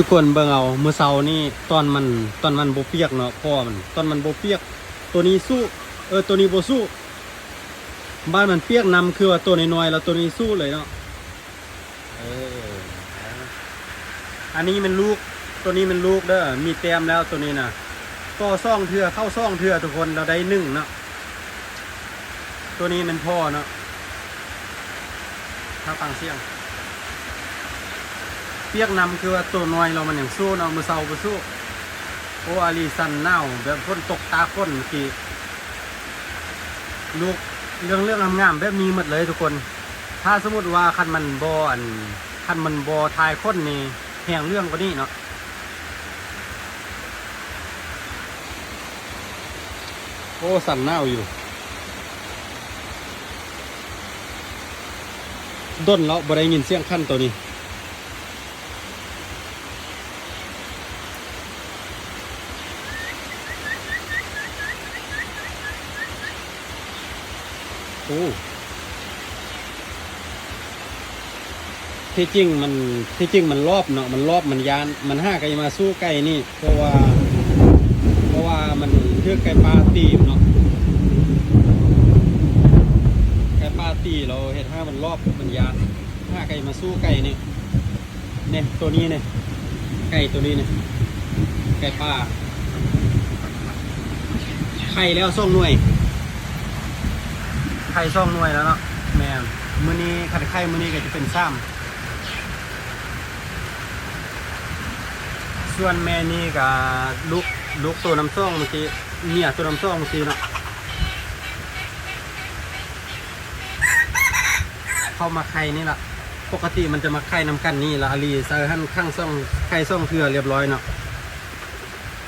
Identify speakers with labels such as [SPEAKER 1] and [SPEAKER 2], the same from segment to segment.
[SPEAKER 1] ทุกคนเบิ่งเอาเมื่อเช้านี่ตอนมันโบเปียกเนาะพ่อมันตอนมันโบเปียกตัวนี้สู้ตัวนี้โบสู้บ้านมันเปียกนำคือว่าตัวน้อยๆแล้วตัวนี้สู้เลยเนาะอันนี้มันลูกตัวนี้มันลูกเด้อมีแต้มแล้วตัวนี้นะก็ซ่องเถื่อเข้าซ่องเถื่อทุกคนเราได้1เนาะตัวนี้มันพ่อเนาะถ้าฟังเสียงเปียกนำคือว่าตัวน้อยเรามันอย่างสู้เนาะมือเสาไปสู้โอ้อาลีซันเน่าแบบฝนตกตาค้นกี่ลูกเรื่องงามๆแบบนี้หมดเลยทุกคนถ้าสมมติว่าคันมันบอทายค้นนี่แห่งเรื่องกว่านี้เนาะโอ้สันเน่าอยู่ด้นแล้วบ่ได้ยินเสียงขั้นตัวนี้โอ้ที่จริงมันรอบเนาะมันรอบมันยานมันห้าไก่มาสู้ไก่นี่เพราะว่ามันเทือกไก่ปลาตีมเนาะไก่ปลาตีเราเห็นห้ามันรอบมันยานห้าไก่มาสู้ไก่นี่เนี่ยตัวนี้เนี่ยไก่ตัวนี้เนี่ยไก่ปลาไข่แล้วส่งหน่วยไข่ซ่องหน่วยแล้วเนาะแม่มื้อนี้ขัดไข่มื้อนี้ก็จะเป็นซ้ำส่วนแม่นี่กับลูกตัวน้ำซ่องเมื่อกี้เนี่ยตัวน้ำซ่องเมื่อกี้เนาะเข้ามาไข่นี่ละปกติมันจะมาไข่น้ำกันนี่ละอาลีใส่หั่นข้างซ่องไข่ซ่องเถื่อเรียบร้อยเนาะ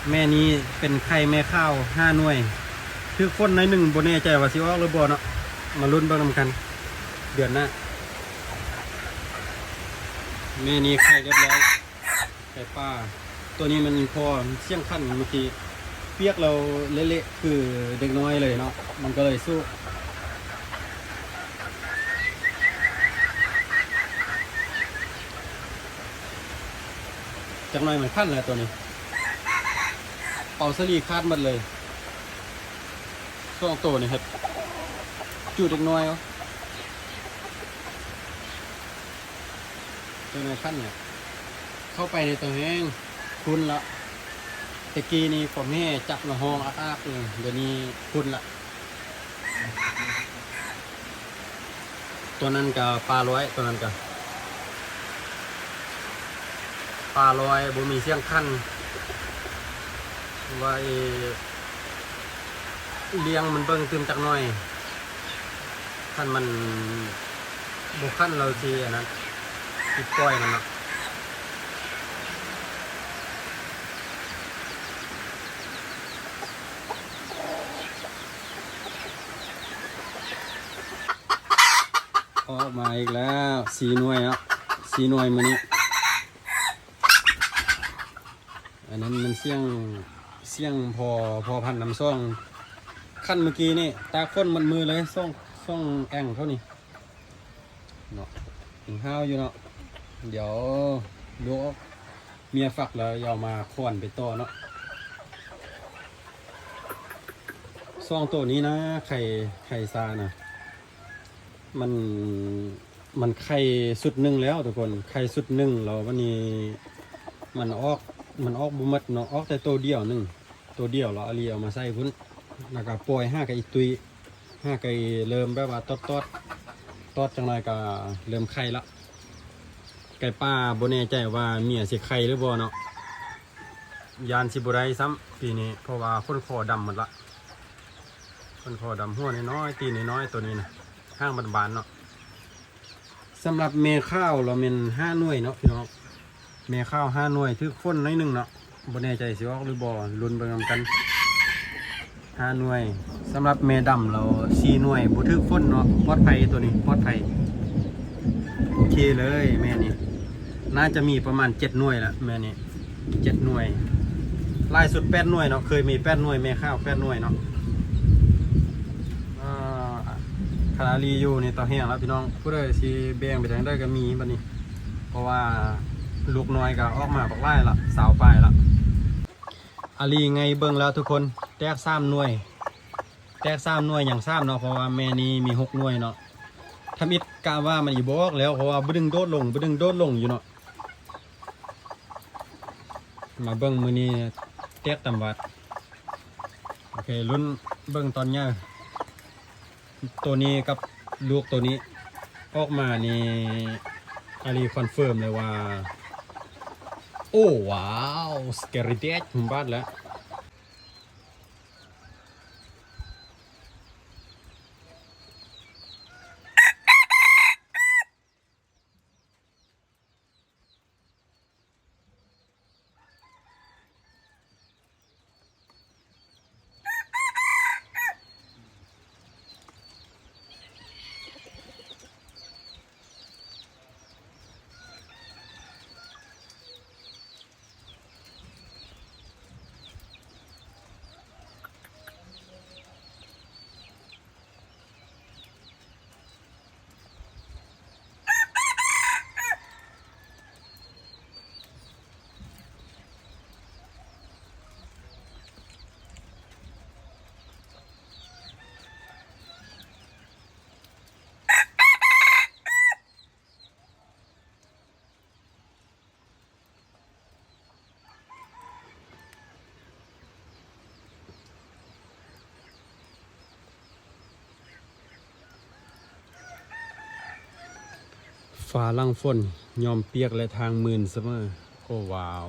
[SPEAKER 1] แม่นี้เป็นไข่แม่ข้าว5 หน่วยคือคนใน1บ่แน่ใจว่าสิออกหรือบ่เนาะมาลุ้นเบิ่งกันเดือนหน้าแม่นี้ไข่เรียบร้อยไข่ป้าตัวนี้มันพอเสี่ยงขั้นเมื่อกี้เปียกเราเละๆคือเด็กน้อยเลยเนาะมันก็เลยสู้จากหน่อยมันขั้นเลยตัวนี้เป่าสลีคาดหมดเลยช่วงโตนี่ครับจูดเด็กน้อยเหรอตัวน้อยขั้นเนี่ยเข้าไปในตัวแห้งคุณละตะกี้นี่ผมแม่จับมาห้องอาบเลยเดี๋ยวนี้คุณละตัวนั้นกับปลาร้อยตัวนั้นกับปลาร้อยบ่มีเสียงขั้นไว้เลี้ยงมันเบิ่งตื่มจักหน่อยขั้นมันบุขั้นเราทีอันนั้นติดปล่อยมันนะออกมาอีกแล้ว4 หน่วยอ่ะ4 หน่วยมานี้อันนั้นมันเสี่ยงพอพันน้ำซ่องขั้นเมื่อกี้นี่ตาค้นมันมือเลยซ่องแองเขานี่เนาะถึงห้าวอยู่เนาะเดี๋ยวลูกเมียฝักแล้วเอามาควนไปต่อเนาะซ่องตัวนี้นะไข่ซานะมันไข่สุด1แล้วทุกคนไข่สุด1เราวันนี้มันออกบุมัดเนาะออกแต่ตัวเดียวตัวเดียวเราเอาเอามาใส่พุ่นแล้วก็ปล่อย5 ไก่ตุย5 ไก่เริ่มแบบว่าตอดจังไรก็เริ่มไข่ละไก่ป้าบ่แน่ใจว่าเมียสิไข่หรือบ่เนาะยานสิบ่ได้ซ้ำปีนี้เพราะว่าคนคอดำหมดละคนคอดำหัวน้อยตีน้อยตัวนี้นะห้างบานๆเนาะสำหรับเมข้าวเราเป็น5 หน่วยเนาะพี่น้องเมข้าว5 หน่วยถือคนน้อย1เนาะบ่แน่ใจสิออกหรือบ่ลุ้นไปกัน5 หน่วยสำหรับเมดำเรา4 หน่วยบ่ถือคนเนาะปลอดภัยตัวนี้ปลอดภัยโอเคเลยแม่นี่น่าจะมีประมาณ7 หน่วยละแม่นี่7 หน่วยล่าสุด8 หน่วยเนาะเคยมี8 หน่วยเมข้าว8 หน่วยเนาะคาราลีอยู่ในต่อแห้งแล้วพี่น้องผู้ใดสิแบ่งไปทางได้ก็มีบัดนี้เพราะว่า ลูกน้อยก็ออกมาบักไล่ละสาวปลายละอาลีไงเบิ่งแล้วทุกคนแตก3 หน่วยแตก3 หน่วยอย่าง3เนาะเพราะว่าแม่นี้มี6 หน่วยเนาะทำอิดกะว่ามันอีบอกแล้วเพราะว่าบึดึงโดดลงอยู่เนาะมาเบิ่งมือนี้แตกตำวัดโอเคลุ้นเบิ่งตอนเนี้ยตัวนี้กับลูกตัวนี้ออกมานี่อาลีคอนเฟิร์มเลยว่าโอ้ว้าวสเกริเดตผมบ้านแล้วฟ้าลังฝนยอมเปียกและทางมืนเสมอโอ้ว้าว